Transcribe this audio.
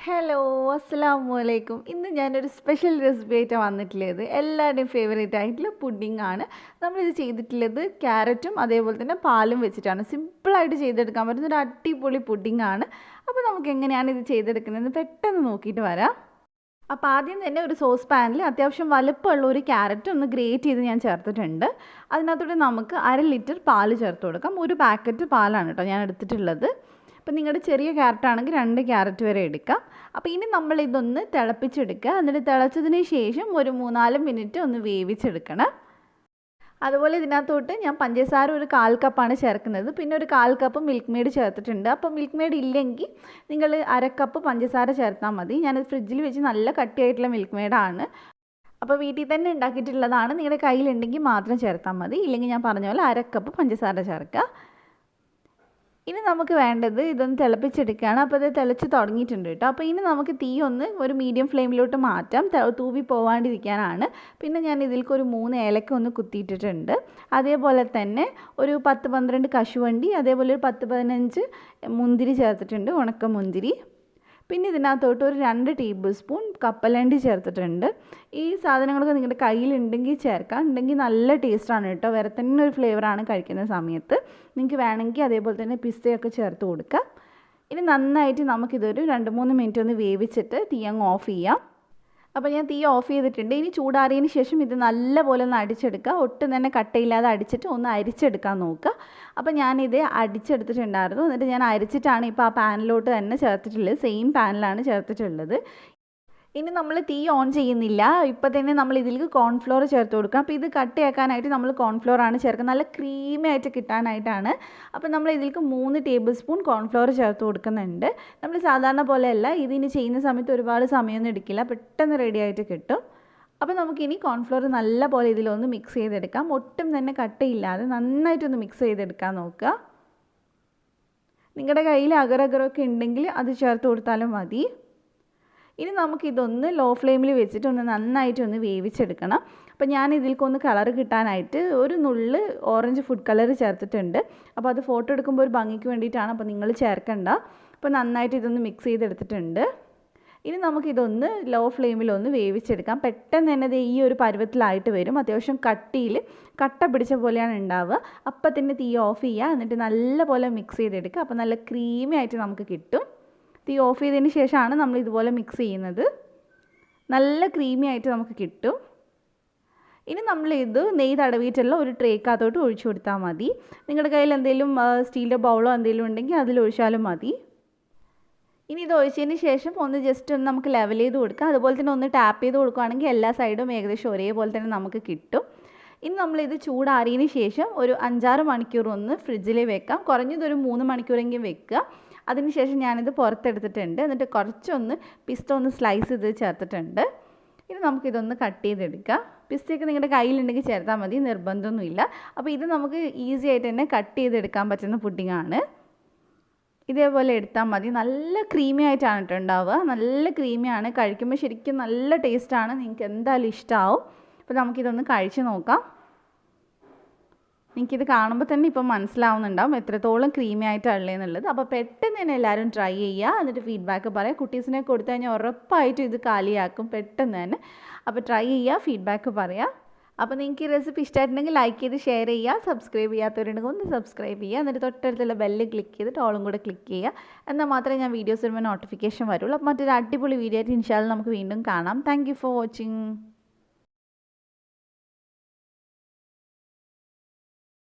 Hello അസ്സലാമു അലൈക്കും. ഇന്ന് ഞാനൊരു സ്പെഷ്യൽ റെസിപ്പി ആയിട്ടാണ് വന്നിട്ടുള്ളത്. എല്ലാവരുടെയും ഫേവറേറ്റ് ആയിട്ടുള്ള പുഡിംഗ് ആണ്. നമ്മളിത് ചെയ്തിട്ടുള്ളത് ക്യാരറ്റും അതേപോലെ തന്നെ പാലും വെച്ചിട്ടാണ്. സിമ്പിളായിട്ട് ചെയ്തെടുക്കാൻ പറ്റുന്ന ഒരു അടിപൊളി പുഡിംഗ് ആണ്. അപ്പോൾ നമുക്ക് എങ്ങനെയാണ് ഇത് ചെയ്തെടുക്കുന്നതെന്ന് പെട്ടെന്ന് നോക്കിയിട്ട് വരാം. അപ്പോൾ ആദ്യം തന്നെ ഒരു സോസ് പാനിൽ അത്യാവശ്യം വലുപ്പമുള്ള ഒരു ക്യാരറ്റ് ഒന്ന് ഗ്രേറ്റ് ചെയ്ത് ഞാൻ ചേർത്തിട്ടുണ്ട്. അതിനകത്തോട്ട് നമുക്ക് 1/2 ലിറ്റർ പാല് ചേർത്ത് കൊടുക്കാം. ഒരു പാക്കറ്റ് പാലാണ് കേട്ടോ ഞാൻ എടുത്തിട്ടുള്ളത്. അപ്പോൾ നിങ്ങളുടെ ചെറിയ ക്യാരറ്റ് ആണെങ്കിൽ 2 ക്യാരറ്റ് വരെ എടുക്കാം. അപ്പോൾ ഇനി നമ്മളിതൊന്ന് തിളപ്പിച്ചെടുക്കുക. എന്നിട്ട് തിളച്ചതിന് ശേഷം ഒരു 3-4 മിനിറ്റ് ഒന്ന് വേവിച്ചെടുക്കണം. അതുപോലെ ഇതിനകത്തോട്ട് ഞാൻ പഞ്ചസാര ഒരു 1/4 കപ്പാണ് ചേർക്കുന്നത്. പിന്നെ ഒരു 1/4 കപ്പ് മിൽക്ക് മെയ്ഡ് ചേർത്തിട്ടുണ്ട്. അപ്പോൾ മിൽക്ക് മെയ്ഡ് ഇല്ലെങ്കിൽ നിങ്ങൾ 1/2 കപ്പ് പഞ്ചസാര ചേർത്താൽ മതി. ഞാനത് ഫ്രിഡ്ജിൽ വെച്ച് നല്ല കട്ടിയായിട്ടുള്ള മിൽക്ക് മെയ്ഡാണ്. അപ്പോൾ വീട്ടിൽ തന്നെ ഉണ്ടാക്കിയിട്ടുള്ളതാണ്. നിങ്ങളുടെ കയ്യിലുണ്ടെങ്കിൽ മാത്രം ചേർത്താൽ മതി. ഇല്ലെങ്കിൽ ഞാൻ പറഞ്ഞ പോലെ 1/2 കപ്പ് പഞ്ചസാര ചേർക്കുക. ഇനി നമുക്ക് വേണ്ടത് ഇതൊന്ന് തിളപ്പിച്ചെടുക്കുകയാണ്. അപ്പോൾ ഇത് തിളച്ച് തുടങ്ങിയിട്ടുണ്ട് കേട്ടോ. അപ്പോൾ ഇനി നമുക്ക് തീ ഒന്ന് ഒരു മീഡിയം ഫ്ലെയിമിലോട്ട് മാറ്റാം. തൂവി പോവാണ്ടിരിക്കാനാണ്. പിന്നെ ഞാൻ ഇതിലേക്ക് ഒരു 3 ഏലക്ക ഒന്ന് കുത്തിയിട്ടിട്ടുണ്ട്. അതേപോലെ തന്നെ ഒരു 10-12 കശുവണ്ടി, അതേപോലെ ഒരു 10-15 മുന്തിരി ചേർത്തിട്ടുണ്ട്, ഉണക്ക മുന്തിരി. പിന്നെ ഇതിനകത്തോട്ട് ഒരു 2 ടേബിൾ സ്പൂൺ കപ്പലണ്ടി ചേർത്തിട്ടുണ്ട്. ഈ സാധനങ്ങളൊക്കെ നിങ്ങളുടെ കയ്യിലുണ്ടെങ്കിൽ ചേർക്കാം. ഉണ്ടെങ്കിൽ നല്ല ടേസ്റ്റാണ് കേട്ടോ. വേറെ തന്നെ ഒരു ഫ്ലേവറാണ് കഴിക്കുന്ന സമയത്ത്. നിങ്ങൾക്ക് വേണമെങ്കിൽ അതേപോലെ തന്നെ പിസ്തയൊക്കെ ചേർത്ത് കൊടുക്കാം. ഇനി നന്നായിട്ട് നമുക്കിതൊരു 2-3 മിനിറ്റ് ഒന്ന് വേവിച്ചിട്ട് തീ അങ്ങ് ഓഫ് ചെയ്യാം. അപ്പോൾ ഞാൻ തീ ഓഫ് ചെയ്തിട്ടുണ്ട്. ഇനി ചൂടാറിയതിന് ശേഷം ഇത് നല്ലപോലെ ഒന്ന് അടിച്ചെടുക്കുക. ഒട്ടും തന്നെ കട്ടയില്ലാതെ അടിച്ചിട്ട് ഒന്ന് അരിച്ചെടുക്കാൻ നോക്കുക. അപ്പോൾ ഞാനിത് അടിച്ചെടുത്തിട്ടുണ്ടായിരുന്നു. എന്നിട്ട് ഞാൻ അരിച്ചിട്ടാണ് ഇപ്പോൾ ആ പാനിലോട്ട് തന്നെ ചേർത്തിട്ടുള്ളത്. സെയിം പാനിലാണ് ചേർത്തിട്ടുള്ളത്. ഇനി നമ്മൾ തീ ഓൺ ചെയ്യുന്നില്ല. ഇപ്പോൾ തന്നെ നമ്മൾ ഇതിലേക്ക് കോൺഫ്ലോർ ചേർത്ത് കൊടുക്കാം. അപ്പോൾ ഇത് കട്ടയാക്കാനായിട്ട് നമ്മൾ കോൺഫ്ലോർ ആണ് ചേർക്കുന്നത്. നല്ല ക്രീമി ആയിട്ട് കിട്ടാനായിട്ടാണ്. അപ്പോൾ നമ്മൾ ഇതിലേക്ക് 3 ടേബിൾ സ്പൂൺ കോൺഫ്ലോർ ചേർത്ത് കൊടുക്കുന്നുണ്ട്. നമ്മൾ സാധാരണ പോലെയല്ല, ഇതിന് ചെയ്യുന്ന സമയത്ത് ഒരുപാട് സമയമൊന്നും എടുക്കില്ല, പെട്ടെന്ന് റെഡി ആയിട്ട് കിട്ടും. അപ്പോൾ നമുക്കിനി കോൺഫ്ലോർ നല്ല പോലെ ഇതിലൊന്ന് മിക്സ് ചെയ്തെടുക്കാം. ഒട്ടും തന്നെ കട്ടയില്ലാതെ നന്നായിട്ടൊന്ന് മിക്സ് ചെയ്തെടുക്കാൻ നോക്കുക. നിങ്ങളുടെ കയ്യിൽ അഗറൊക്കെ ഉണ്ടെങ്കിൽ അത് ചേർത്ത് കൊടുത്താലും മതി. ഇനി നമുക്കിതൊന്ന് ലോ ഫ്ലെയിമിൽ വെച്ചിട്ട് ഒന്ന് നന്നായിട്ടൊന്ന് വേവിച്ചെടുക്കണം. അപ്പോൾ ഞാൻ ഇതിൽക്കൊന്ന് കളർ കിട്ടാനായിട്ട് ഒരു നുള്ള് ഓറഞ്ച് ഫുഡ് കളർ ചേർത്തിട്ടുണ്ട്. അപ്പോൾ അത് ഫോട്ടോ എടുക്കുമ്പോൾ ഒരു ഭംഗിക്ക് വേണ്ടിയിട്ടാണ്. അപ്പോൾ നിങ്ങൾ ചേർക്കണ്ട. അപ്പോൾ നന്നായിട്ട് ഇതൊന്ന് മിക്സ് ചെയ്തെടുത്തിട്ടുണ്ട്. ഇനി നമുക്കിതൊന്ന് ലോ ഫ്ലെയിമിലൊന്ന് വേവിച്ചെടുക്കാം. പെട്ടെന്ന് തന്നെ ഈ ഒരു പരുവത്തിലായിട്ട് വരും. അത്യാവശ്യം കട്ട പിടിച്ച പോലെയാണ് ഉണ്ടാവുക. അപ്പം തന്നെ തീ ഓഫ് ചെയ്യുക. എന്നിട്ട് നല്ലപോലെ മിക്സ് ചെയ്തെടുക്കുക. അപ്പോൾ നല്ല ക്രീമി ആയിട്ട് നമുക്ക് കിട്ടും. തീ ഓഫ് ചെയ്തതിന് ശേഷമാണ് നമ്മൾ ഇതുപോലെ മിക്സ് ചെയ്യുന്നത്. നല്ല ക്രീമി ആയിട്ട് നമുക്ക് കിട്ടും. ഇനി നമ്മളിത് നെയ്യ് തടവിയിട്ടുള്ള ഒരു ട്രേക്കകത്തോട്ട് ഒഴിച്ചു കൊടുത്താൽ മതി. നിങ്ങളുടെ കയ്യിൽ എന്തെങ്കിലും സ്റ്റീലിൻ്റെ ബൗളോ എന്തെങ്കിലും ഉണ്ടെങ്കിൽ അതിൽ ഒഴിച്ചാലും മതി. ഇനി ഇത് ഒഴിച്ചതിന് ശേഷം ഒന്ന് ജസ്റ്റ് ഒന്ന് നമുക്ക് ലെവൽ ചെയ്ത് കൊടുക്കാം. അതുപോലെ തന്നെ ഒന്ന് ടാപ്പ് ചെയ്ത് കൊടുക്കുകയാണെങ്കിൽ എല്ലാ സൈഡും ഏകദേശം ഒരേപോലെ തന്നെ നമുക്ക് കിട്ടും. ഇനി നമ്മളിത് ചൂടാറിയതിന് ശേഷം ഒരു 5-6 മണിക്കൂർ ഒന്ന് ഫ്രിഡ്ജിൽ വെക്കാം. കുറഞ്ഞതൊരു 3 മണിക്കൂറെങ്കിലും വെക്കുക. അതിനുശേഷം ഞാനിത് പുറത്തെടുത്തിട്ടുണ്ട്. എന്നിട്ട് കുറച്ചൊന്ന് പിസ്ത ഒന്ന് സ്ലൈസ് ചെയ്ത് ചേർത്തിട്ടുണ്ട്. ഇനി നമുക്കിതൊന്ന് കട്ട് ചെയ്തെടുക്കാം. പിസ്തയൊക്കെ നിങ്ങളുടെ കയ്യിലുണ്ടെങ്കിൽ ചേർത്താൽ മതി, നിർബന്ധമൊന്നുമില്ല. അപ്പോൾ ഇത് നമുക്ക് ഈസി ആയിട്ട് തന്നെ കട്ട് ചെയ്തെടുക്കാൻ പറ്റുന്ന പുഡിങ്ങാണ്. ഇതേപോലെ എടുത്താൽ മതി. നല്ല ക്രീമി ആയിട്ടാണ് കേട്ടോ ഉണ്ടാവുക. നല്ല ക്രീമിയാണ്. കഴിക്കുമ്പോൾ ശരിക്കും നല്ല ടേസ്റ്റാണ്. നിങ്ങൾക്ക് എന്തായാലും ഇഷ്ടമാവും. അപ്പോൾ നമുക്കിതൊന്ന് കഴിച്ച് നോക്കാം. എനിക്കിത് കാണുമ്പോൾ തന്നെ ഇപ്പം മനസ്സിലാവുന്നുണ്ടാവും എത്രത്തോളം ക്രീമി ആയിട്ടുള്ളത് എന്നുള്ളത്. അപ്പോൾ പെട്ടെന്ന് തന്നെ എല്ലാവരും ട്രൈ ചെയ്യുക. എന്നിട്ട് ഫീഡ്ബാക്ക് പറയാം. കുട്ടീസിനെ കൊടുത്തു കഴിഞ്ഞാൽ ഉറപ്പായിട്ടും ഇത് കാലിയാക്കും പെട്ടെന്ന് തന്നെ. അപ്പോൾ ട്രൈ ചെയ്യുക, ഫീഡ്ബാക്ക് പറയാം. അപ്പോൾ നിങ്ങൾക്ക് ഈ റെസിപ്പി ഇഷ്ടമായിട്ടുണ്ടെങ്കിൽ ലൈക്ക് ചെയ്ത് ഷെയർ ചെയ്യുക. സബ്സ്ക്രൈബ് ചെയ്യാത്തവരുണ്ടെങ്കിൽ ഒന്ന് സബ്സ്ക്രൈബ് ചെയ്യുക. എന്നിട്ട് തൊട്ടടുത്തുള്ള ബെല്ല് ക്ലിക്ക് ചെയ്തിട്ട് ഓളും കൂടെ ക്ലിക്ക് ചെയ്യുക. എന്നാൽ മാത്രമേ ഞാൻ വീഡിയോസ് വരുമ്പോൾ നോട്ടിഫിക്കേഷൻ വരുള്ളൂ. അപ്പോൾ മറ്റൊരു അടിപൊളി വീഡിയോ ആയിട്ട് ഇൻഷാ അല്ലാഹ് നമുക്ക് വീണ്ടും കാണാം. Thank you for watching.